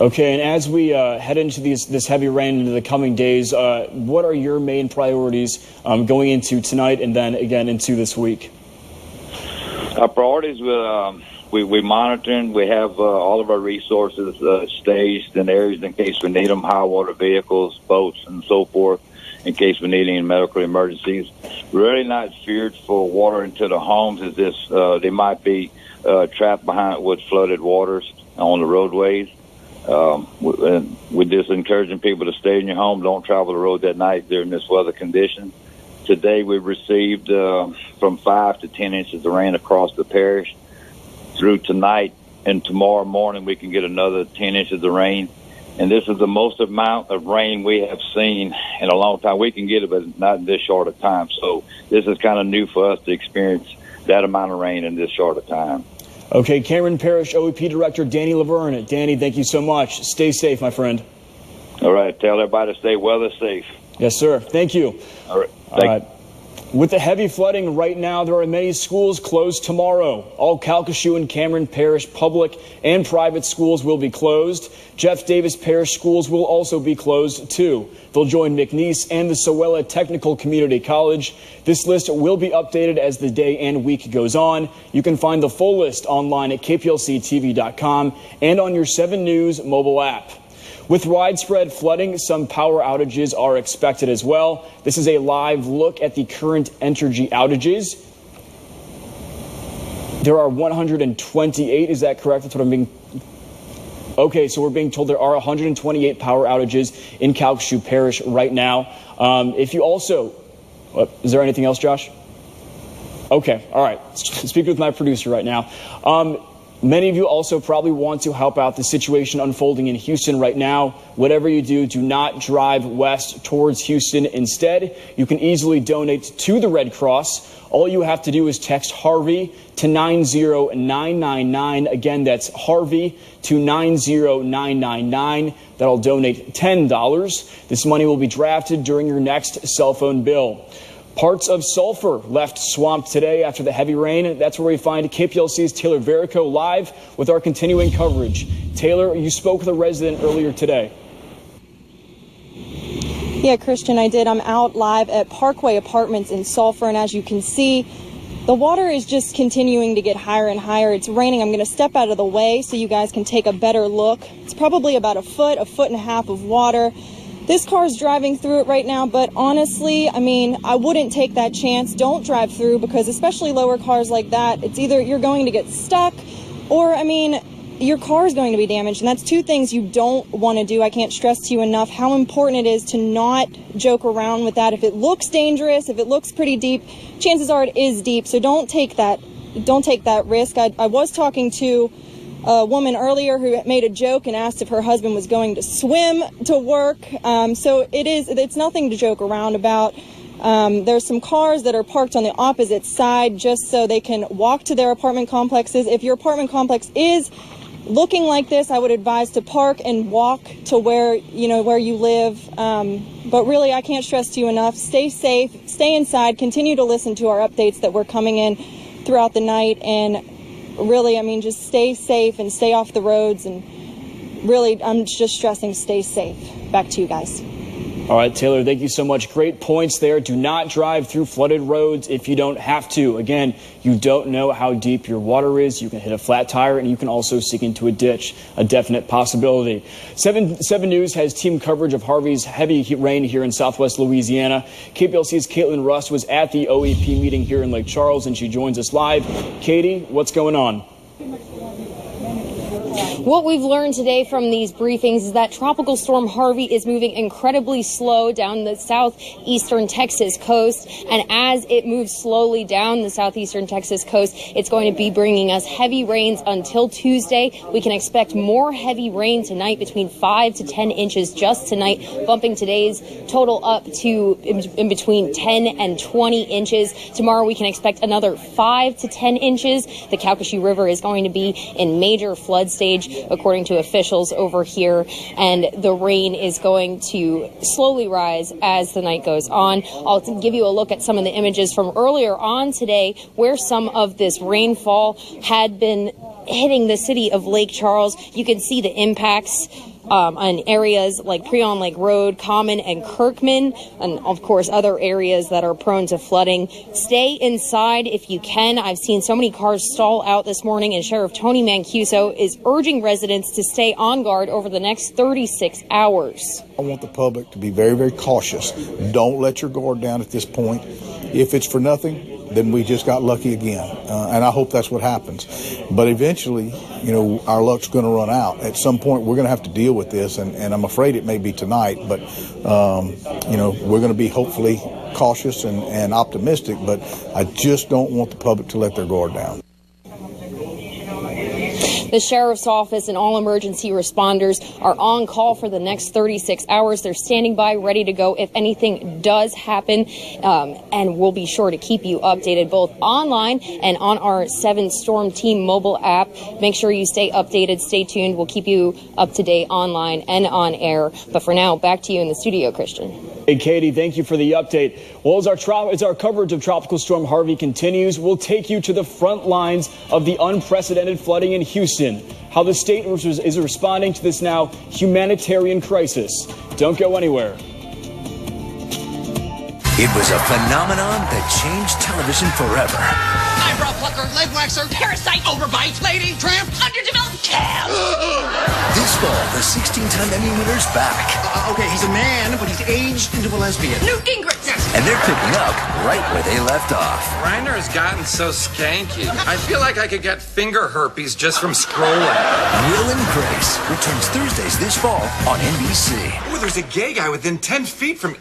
Okay, and as we head into this heavy rain into the coming days, what are your main priorities going into tonight and then again into this week? Our priorities, we're monitoring. We have all of our resources staged in areas in case we need them, high water vehicles, boats, and so forth, in case we need any medical emergencies. We're really not feared for water into the homes as this. They might be trapped with flooded waters on the roadways. We're just encouraging people to stay in your home. Don't travel the road that night during this weather condition. Today we've received from 5 to 10 inches of rain across the parish. Through tonight and tomorrow morning we can get another 10 inches of rain. And this is the most amount of rain we have seen in a long time. We can get it, but not in this short a time. So this is kind of new for us to experience that amount of rain in this short a time. Okay, Cameron Parish OEP Director Danny Laverne. Danny, thank you so much. Stay safe, my friend. All right, tell everybody to stay weather safe. Yes, sir. Thank you. All right. With the heavy flooding right now, there are many schools closed tomorrow. All Calcasieu and Cameron Parish public and private schools will be closed. Jeff Davis Parish schools will also be closed too. They'll join McNeese and the Sowella Technical Community College. This list will be updated as the day and week goes on. You can find the full list online at kplctv.com and on your 7 News mobile app. With widespread flooding, some power outages are expected as well. This is a live look at the current Entergy outages. There are 128, is that correct? That's what I'm being... Okay, so we're being told there are 128 power outages in Calcasieu Parish right now. If you also... is there anything else, Josh? Okay, all right. Speaking with my producer right now. Many of you also probably want to help out the situation unfolding in Houston right now. Whatever you do, do not drive west towards Houston. Instead, you can easily donate to the Red Cross. All you have to do is text Harvey to 90999. Again, that's Harvey to 90999. That'll donate $10. This money will be drafted during your next cell phone bill. Parts of Sulphur left swamped today after the heavy rain. That's where we find KPLC's Taylor Verico live with our continuing coverage. Taylor, you spoke with a resident earlier today. Yeah, Christian, I did. I'm out live at Parkway Apartments in Sulphur, and as you can see, the water is just continuing to get higher and higher. It's raining. I'm going to step out of the way so you guys can take a better look. It's probably about a foot and a half of water. This car's driving through it right now, but honestly, I mean, I wouldn't take that chance. Don't drive through, because especially lower cars like that, it's either you're going to get stuck or, I mean, your car is going to be damaged. And that's two things you don't want to do. I can't stress to you enough how important it is to not joke around with that. If it looks dangerous, if it looks pretty deep, chances are it is deep. So don't take that risk. I was talking to a woman earlier who made a joke and asked if her husband was going to swim to work. So it's nothing to joke around about. There's some cars that are parked on the opposite side just so they can walk to their apartment complexes. If your apartment complex is looking like this, I would advise to park and walk to where you live. But really, I can't stress to you enough, stay safe, stay inside, continue to listen to our updates that we're coming in throughout the night, and really, I mean, just stay safe and stay off the roads. And really, I'm just stressing, stay safe. Back to you guys. All right, Taylor, thank you so much. Great points there. Do not drive through flooded roads if you don't have to. Again, you don't know how deep your water is. You can hit a flat tire, and you can also sink into a ditch, a definite possibility. 7 News has team coverage of Harvey's heavy rain here in southwest Louisiana. KPLC's Caitlin Rust was at the OEP meeting here in Lake Charles, and she joins us live. Katie, what's going on? What we've learned today from these briefings is that Tropical Storm Harvey is moving incredibly slow down the southeastern Texas coast. And as it moves slowly down the southeastern Texas coast, it's going to be bringing us heavy rains until Tuesday. We can expect more heavy rain tonight, between 5 to 10 inches just tonight, bumping today's total up to in between 10 and 20 inches. Tomorrow we can expect another 5 to 10 inches. The Calcasieu River is going to be in major flood stage, according to officials over here, and the rain is going to slowly rise as the night goes on. I'll give you a look at some of the images from earlier on today where some of this rainfall had been hitting the city of Lake Charles. You can see the impacts on areas like Preon Lake Road, Common, and Kirkman, and of course other areas that are prone to flooding. Stay inside if you can. I've seen so many cars stall out this morning, and Sheriff Tony Mancuso is urging residents to stay on guard over the next 36 hours. I want the public to be very, very cautious. Don't let your guard down at this point. If it's for nothing, then we just got lucky again. And I hope that's what happens. But eventually, our luck's going to run out. At some point, we're going to have to deal with this. And I'm afraid it may be tonight. But, we're going to be hopefully cautious and optimistic. But I just don't want the public to let their guard down. The sheriff's office and all emergency responders are on call for the next 36 hours. They're standing by, ready to go if anything does happen. And we'll be sure to keep you updated both online and on our 7 Storm Team mobile app. Make sure you stay updated, stay tuned. We'll keep you up to date online and on air. But for now, back to you in the studio, Christian. Hey, Katie, thank you for the update. Well, as our coverage of Tropical Storm Harvey continues, we'll take you to the front lines of the unprecedented flooding in Houston. How the state is responding to this now humanitarian crisis. Don't go anywhere. It was a phenomenon that changed television forever. Eyebrow plucker, leg waxer, parasite, overbite, lady, tramp, underdeveloped calf. This fall, the 16-time Emmy winner's back. Okay, he's a man, but he's aged into a lesbian. Newt Gingrich. Yes. And they're picking up right where they left off. Reiner has gotten so skanky. I feel like I could get finger herpes just from scrolling. Will and Grace returns Thursdays this fall on NBC. Oh, there's a gay guy within 10 feet from...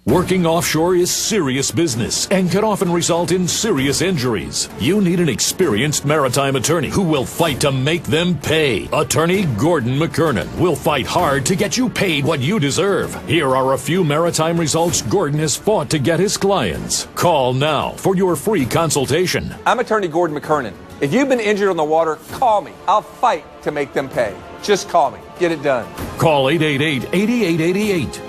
Working offshore is serious business and can often result in serious injuries. You need an experienced maritime attorney who will fight to make them pay. Attorney Gordon McKernan will fight hard to get you paid what you deserve. Here are a few maritime results Gordon has fought to get his clients. Call now for your free consultation. I'm Attorney Gordon McKernan. If you've been injured on the water, call me. I'll fight to make them pay. Just call me. Get it done. Call 888-8888.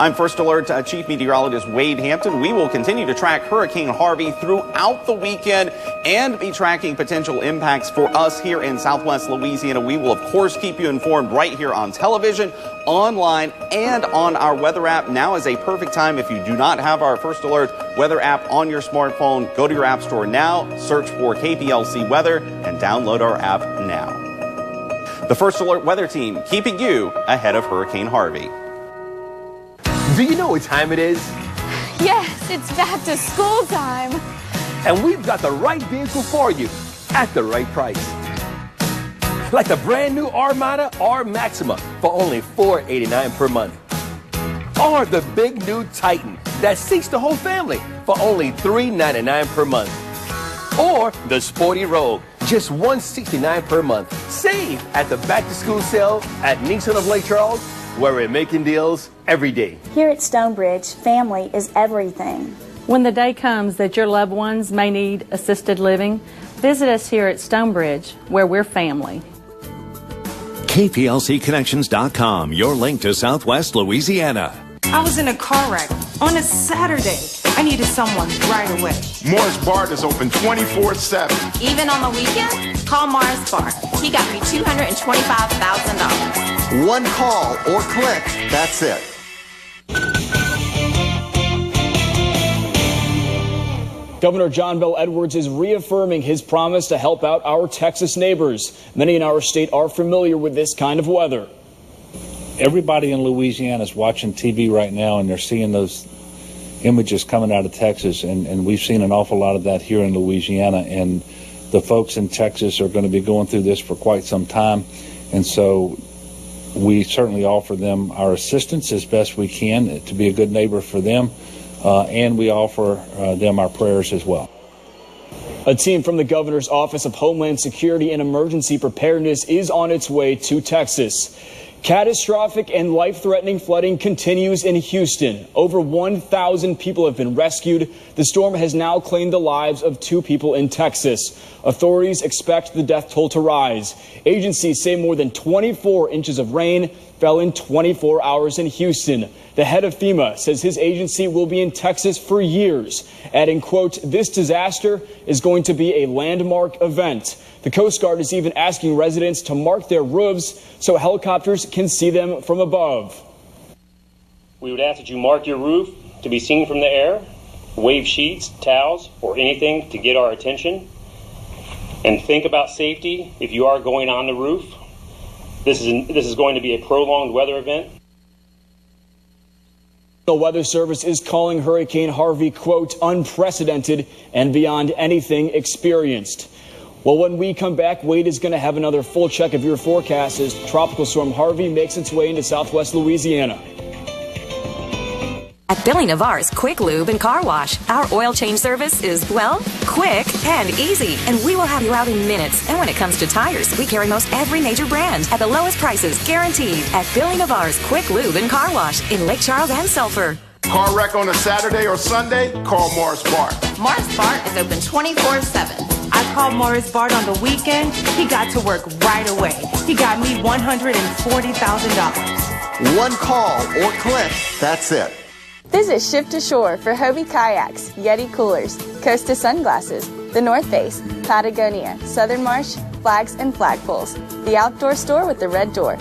I'm First Alert Chief Meteorologist Wade Hampton. We will continue to track Hurricane Harvey throughout the weekend and be tracking potential impacts for us here in Southwest Louisiana. We will, of course, keep you informed right here on television, online, and on our weather app. Now is a perfect time. If you do not have our First Alert weather app on your smartphone, go to your app store now, search for KPLC Weather, and download our app now. The First Alert Weather Team, keeping you ahead of Hurricane Harvey. Do you know what time it is? Yes, it's back to school time. And we've got the right vehicle for you at the right price. Like the brand new Armada or Maxima for only $489 per month. Or the big new Titan that seats the whole family for only $399 per month. Or the sporty Rogue, just $169 per month. Save at the back to school sale at Nissan of Lake Charles, where we're making deals every day. Here at Stonebridge, family is everything. When the day comes that your loved ones may need assisted living, visit us here at Stonebridge, where we're family. KPLCconnections.com, your link to Southwest Louisiana. I was in a car wreck on a Saturday. I needed someone right away. Morris Bart is open 24/7. Even on the weekend? Call Morris Bart. He got me $225,000. One call or click, that's it. Governor John Bel Edwards is reaffirming his promise to help out our Texas neighbors. Many in our state are familiar with this kind of weather. Everybody in Louisiana is watching TV right now, and they're seeing those images coming out of Texas, and we've seen an awful lot of that here in Louisiana, and the folks in Texas are going to be going through this for quite some time, and so we certainly offer them our assistance as best we can to be a good neighbor for them, and we offer them our prayers as well. A team from the Governor's Office of Homeland Security and Emergency Preparedness is on its way to Texas. Catastrophic and life-threatening flooding continues in Houston. Over 1,000 people have been rescued. The storm has now claimed the lives of 2 people in Texas. Authorities expect the death toll to rise. Agencies say more than 24 inches of rain fell in 24 hours in Houston. The head of FEMA says his agency will be in Texas for years, adding, quote, "This disaster is going to be a landmark event." The Coast Guard is even asking residents to mark their roofs so helicopters can see them from above. We would ask that you mark your roof to be seen from the air, wave sheets, towels, or anything to get our attention. And think about safety if you are going on the roof. This is going to be a prolonged weather event. The Weather Service is calling Hurricane Harvey, quote, unprecedented and beyond anything experienced. Well, when we come back, Wade is going to have another full check of your forecast as Tropical Storm Harvey makes its way into Southwest Louisiana. At Billy Navarre's Quick Lube and Car Wash, our oil change service is, well, quick and easy, and we will have you out in minutes. And when it comes to tires, we carry most every major brand at the lowest prices, guaranteed, at Billy Navarre's Quick Lube and Car Wash in Lake Charles and Sulphur. Car wreck on a Saturday or Sunday? Call Morris Bart. Morris Bart is open 24/7. I called Morris Bart on the weekend. He got to work right away. He got me $140,000. One call or click, that's it. Visit Ship to Shore for Hobie kayaks, Yeti coolers, Costa sunglasses, the North Face, Patagonia, Southern Marsh, flags and flagpoles. The outdoor store with the red door.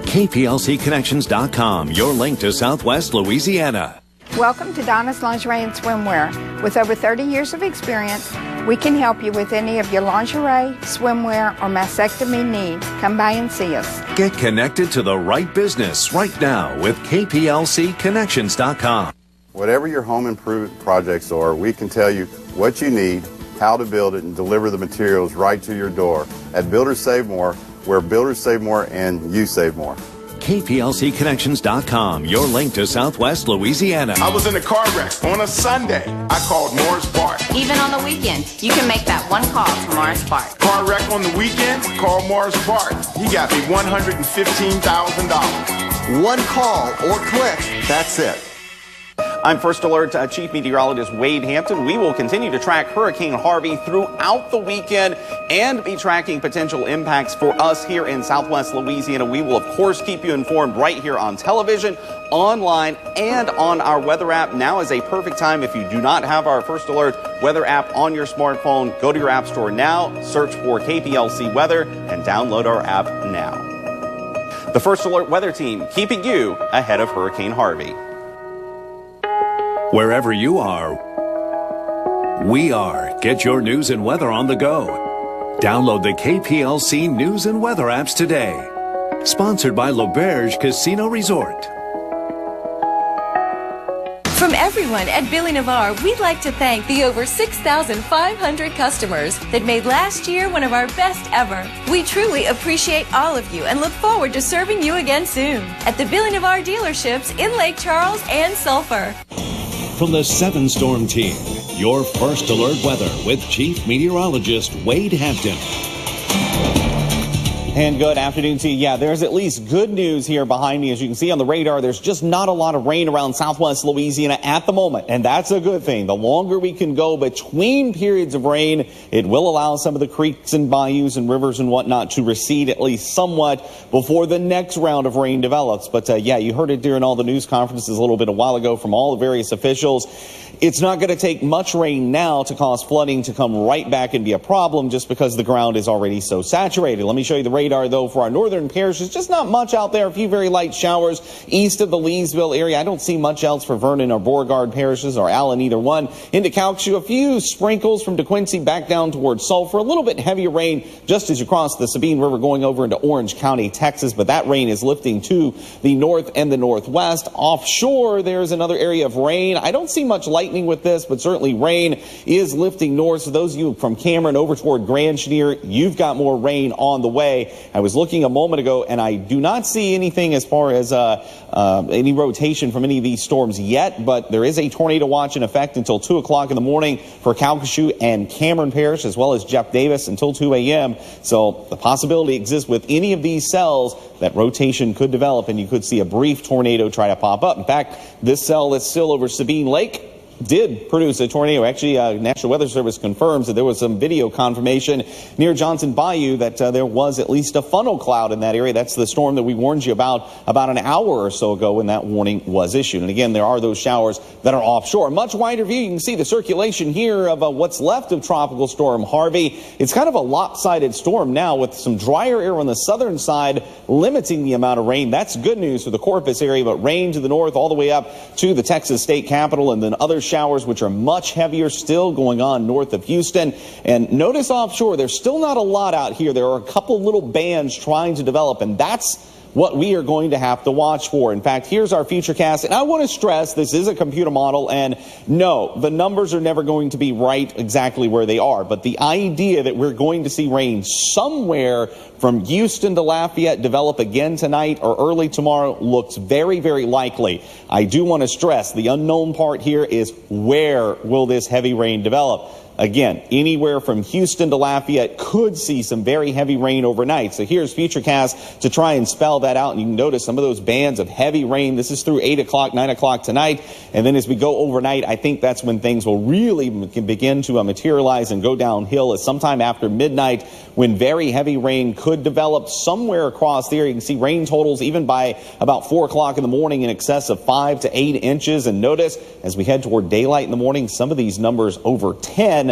KPLCconnections.com, your link to Southwest Louisiana. Welcome to Donna's Lingerie and Swimwear. With over 30 years of experience, we can help you with any of your lingerie, swimwear, or mastectomy needs. Come by and see us. Get connected to the right business right now with KPLCconnections.com. Whatever your home improvement projects are, we can tell you what you need, how to build it, and deliver the materials right to your door. At Builders Save More, where builders save more and you save more. KPLCconnections.com, your link to Southwest Louisiana. I was in a car wreck on a Sunday. I called Morris Bart. Even on the weekend, you can make that one call to Morris Bart. Car wreck on the weekend? Call Morris Bart. He got me $115,000. One call or click, that's it. I'm First Alert Chief Meteorologist Wade Hampton. We will continue to track Hurricane Harvey throughout the weekend and be tracking potential impacts for us here in Southwest Louisiana. We will, of course, keep you informed right here on television, online, and on our weather app. Now is a perfect time. If you do not have our First Alert weather app on your smartphone, go to your app store now, search for KPLC Weather, and download our app now. The First Alert Weather Team, keeping you ahead of Hurricane Harvey. Wherever you are, we are. Get your news and weather on the go. Download the KPLC News and Weather apps today. Sponsored by L'Auberge Casino Resort. From everyone at Billy Navarre, we'd like to thank the over 6,500 customers that made last year one of our best ever. We truly appreciate all of you and look forward to serving you again soon at the Billy Navarre dealerships in Lake Charles and Sulphur. From the 7 Storm Team, your First Alert weather with Chief Meteorologist Wade Hampton. And good afternoon to you. Yeah, there's at least good news here behind me. As you can see on the radar, there's just not a lot of rain around Southwest Louisiana at the moment, and that's a good thing. The longer we can go between periods of rain, it will allow some of the creeks and bayous and rivers and whatnot to recede at least somewhat before the next round of rain develops. But yeah, you heard it during all the news conferences a little bit a while ago from all the various officials. It's not going to take much rain now to cause flooding to come right back and be a problem just because the ground is already so saturated. Let me show you the radar, though, for our northern parishes. Just not much out there. A few very light showers east of the Leesville area. I don't see much else for Vernon or Beauregard parishes or Allen, either one. Into Calcasieu, a few sprinkles from DeQuincy back down towards Sulphur. A little bit heavier rain just as you cross the Sabine River going over into Orange County, Texas. But that rain is lifting to the north and the northwest. Offshore, there's another area of rain. I don't see much lightning with this, but certainly rain is lifting north. So those of you from Cameron over toward Grand Chenier, you've got more rain on the way. I was looking a moment ago, and I do not see anything as far as any rotation from any of these storms yet, but there is a tornado watch in effect until 2 o'clock in the morning for Calcasieu and Cameron Parish, as well as Jeff Davis until 2 a.m. So the possibility exists with any of these cells that rotation could develop, and you could see a brief tornado try to pop up. In fact, this cell that's still over Sabine Lake did produce a tornado. Actually, National Weather Service confirms that there was some video confirmation near Johnson Bayou that there was at least a funnel cloud in that area. That's the storm that we warned you about an hour or so ago when that warning was issued. And again, there are those showers that are offshore. A much wider view, you can see the circulation here of what's left of Tropical Storm Harvey. It's kind of a lopsided storm now with some drier air on the southern side limiting the amount of rain. That's good news for the Corpus area, but rain to the north all the way up to the Texas state capitol, and then other showers which are much heavier still going on north of Houston. And notice offshore, there's still not a lot out here. There are a couple little bands trying to develop, and that's what we are going to have to watch for. In fact, here's our futurecast, and I want to stress this is a computer model, and no, the numbers are never going to be right exactly where they are, but the idea that we're going to see rain somewhere from Houston to Lafayette develop again tonight or early tomorrow looks very, very likely. I do want to stress the unknown part here is where will this heavy rain develop? Again, anywhere from Houston to Lafayette could see some very heavy rain overnight. So here's Futurecast to try and spell that out. And you can notice some of those bands of heavy rain. This is through 8 o'clock, 9 o'clock tonight. And then as we go overnight, I think that's when things will really begin to materialize and go downhill. Is sometime after midnight when very heavy rain could develop somewhere across the area. You can see rain totals even by about 4 o'clock in the morning in excess of 5 to 8 inches. And notice as we head toward daylight in the morning, some of these numbers over 10.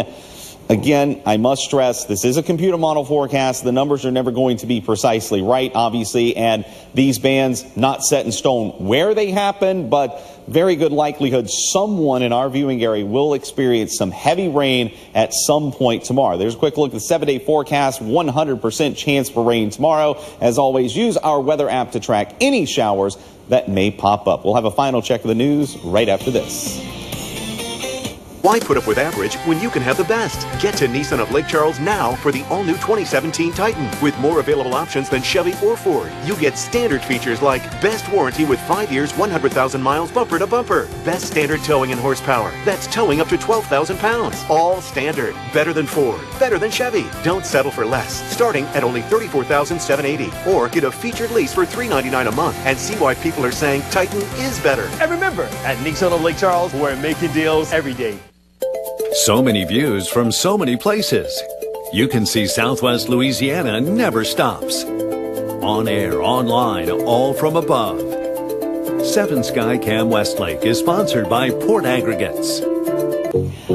Again, I must stress, this is a computer model forecast. The numbers are never going to be precisely right, obviously, and these bands not set in stone where they happen, but very good likelihood someone in our viewing area will experience some heavy rain at some point tomorrow. There's a quick look at the 7-day forecast, 100% chance for rain tomorrow. As always, use our weather app to track any showers that may pop up. We'll have a final check of the news right after this. Why put up with average when you can have the best? Get to Nissan of Lake Charles now for the all-new 2017 Titan. With more available options than Chevy or Ford, you get standard features like best warranty with 5 years, 100,000 miles bumper to bumper. Best standard towing and horsepower. That's towing up to 12,000 pounds. All standard. Better than Ford. Better than Chevy. Don't settle for less. Starting at only $34,780. Or get a featured lease for $399 a month and see why people are saying Titan is better. And remember, at Nissan of Lake Charles, we're making deals every day. So many views from so many places. You can see Southwest Louisiana never stops. On air, online, all from above. 7 Sky Cam Westlake is sponsored by Port Aggregates.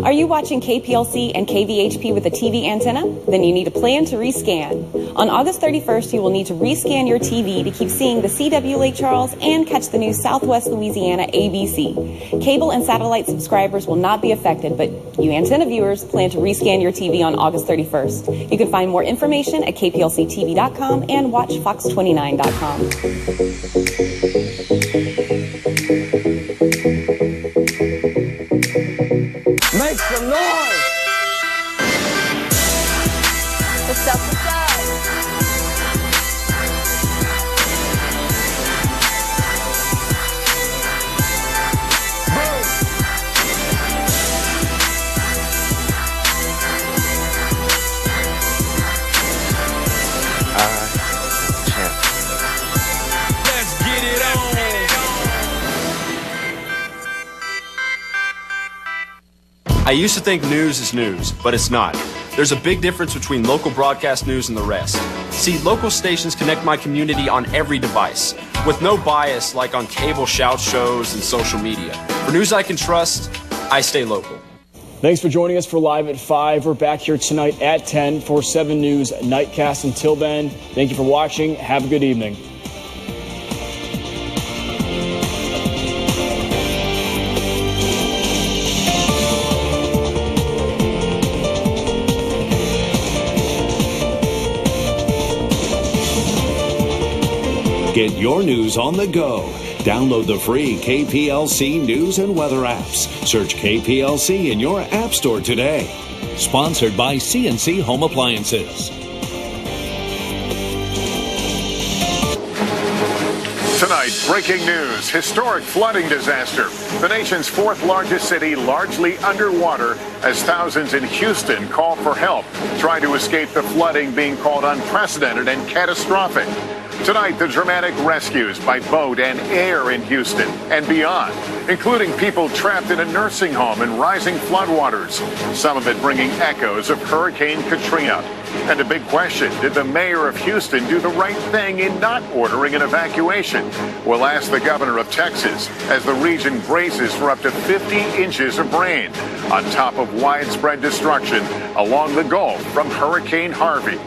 Are you watching KPLC and KVHP with a TV antenna? Then you need a plan to rescan. On August 31st, you will need to rescan your TV to keep seeing the CW Lake Charles and catch the new Southwest Louisiana ABC. Cable and satellite subscribers will not be affected, but you antenna viewers plan to rescan your TV on August 31st. You can find more information at kplctv.com and watch fox29.com. Make some noise! What's up, what's up? Let's get it on. I used to think news is news, but it's not. There's a big difference between local broadcast news and the rest. See, local stations connect my community on every device, with no bias like on cable shout shows and social media. For news I can trust, I stay local. Thanks for joining us for Live at 5. We're back here tonight at 10 for 7 News Nightcast. Until then, thank you for watching. Have a good evening. Get your news on the go. Download the free KPLC News and Weather apps. Search KPLC in your app store today. Sponsored by CNC Home Appliances. Tonight, breaking news. Historic flooding disaster. The nation's 4th largest city largely underwater as thousands in Houston call for help, trying to escape the flooding being called unprecedented and catastrophic. Tonight, the dramatic rescues by boat and air in Houston and beyond, including people trapped in a nursing home in rising floodwaters, some of it bringing echoes of Hurricane Katrina. And a big question, did the mayor of Houston do the right thing in not ordering an evacuation? We'll ask the governor of Texas as the region braces for up to 50 inches of rain on top of widespread destruction along the Gulf from Hurricane Harvey.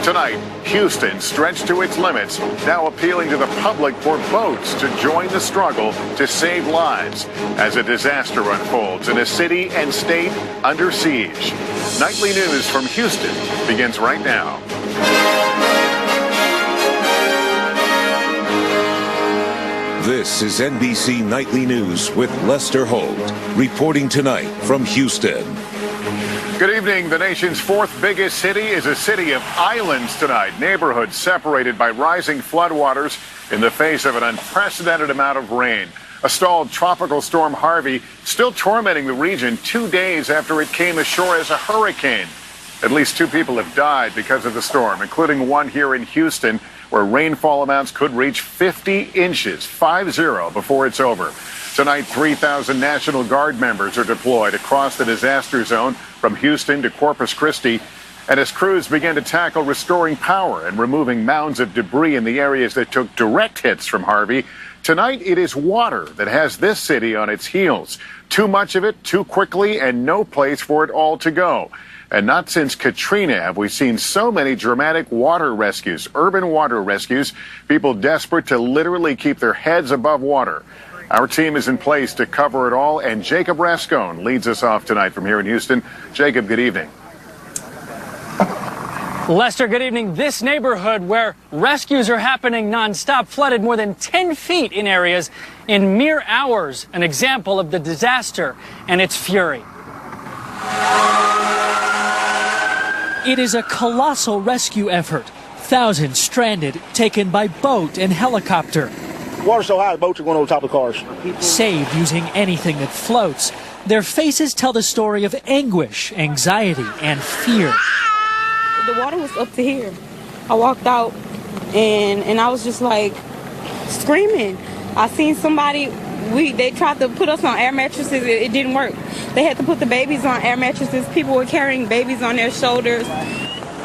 Tonight, Houston stretched to its limits, now appealing to the public for boats to join the struggle to save lives as a disaster unfolds in a city and state under siege. Nightly news from Houston begins right now. This is NBC Nightly News with Lester Holt, reporting tonight from Houston. Good evening. The nation's 4th biggest city is a city of islands tonight. Neighborhoods separated by rising floodwaters in the face of an unprecedented amount of rain. A stalled tropical storm Harvey still tormenting the region 2 days after it came ashore as a hurricane. At least 2 people have died because of the storm, including one here in Houston, where rainfall amounts could reach 50 inches, 50, before it's over. Tonight, 3,000 National Guard members are deployed across the disaster zone from Houston to Corpus Christi. And as crews begin to tackle restoring power and removing mounds of debris in the areas that took direct hits from Harvey, tonight it is water that has this city on its heels. Too much of it, too quickly, and no place for it all to go. And not since Katrina have we seen so many dramatic water rescues, urban water rescues, people desperate to literally keep their heads above water. Our team is in place to cover it all, and Jacob Rascone leads us off tonight from here in Houston. Jacob, good evening. Lester, good evening. This neighborhood where rescues are happening nonstop flooded more than 10 feet in areas in mere hours, an example of the disaster and its fury. It is a colossal rescue effort. Thousands stranded, taken by boat and helicopter. Water's so high, the boats are going over the top of the cars. Saved using anything that floats. Their faces tell the story of anguish, anxiety, and fear. The water was up to here. I walked out and I was just like screaming. I seen somebody, they tried to put us on air mattresses. It didn't work. They had to put the babies on air mattresses. People were carrying babies on their shoulders.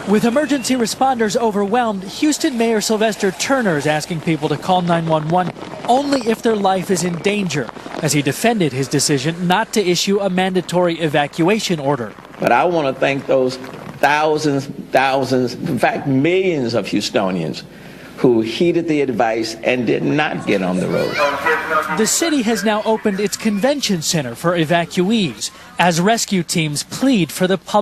With emergency responders overwhelmed, Houston Mayor Sylvester Turner is asking people to call 911 only if their life is in danger, as he defended his decision not to issue a mandatory evacuation order. But I want to thank those thousands, in fact, millions of Houstonians who heeded the advice and did not get on the road. The city has now opened its convention center for evacuees as rescue teams plead for the public.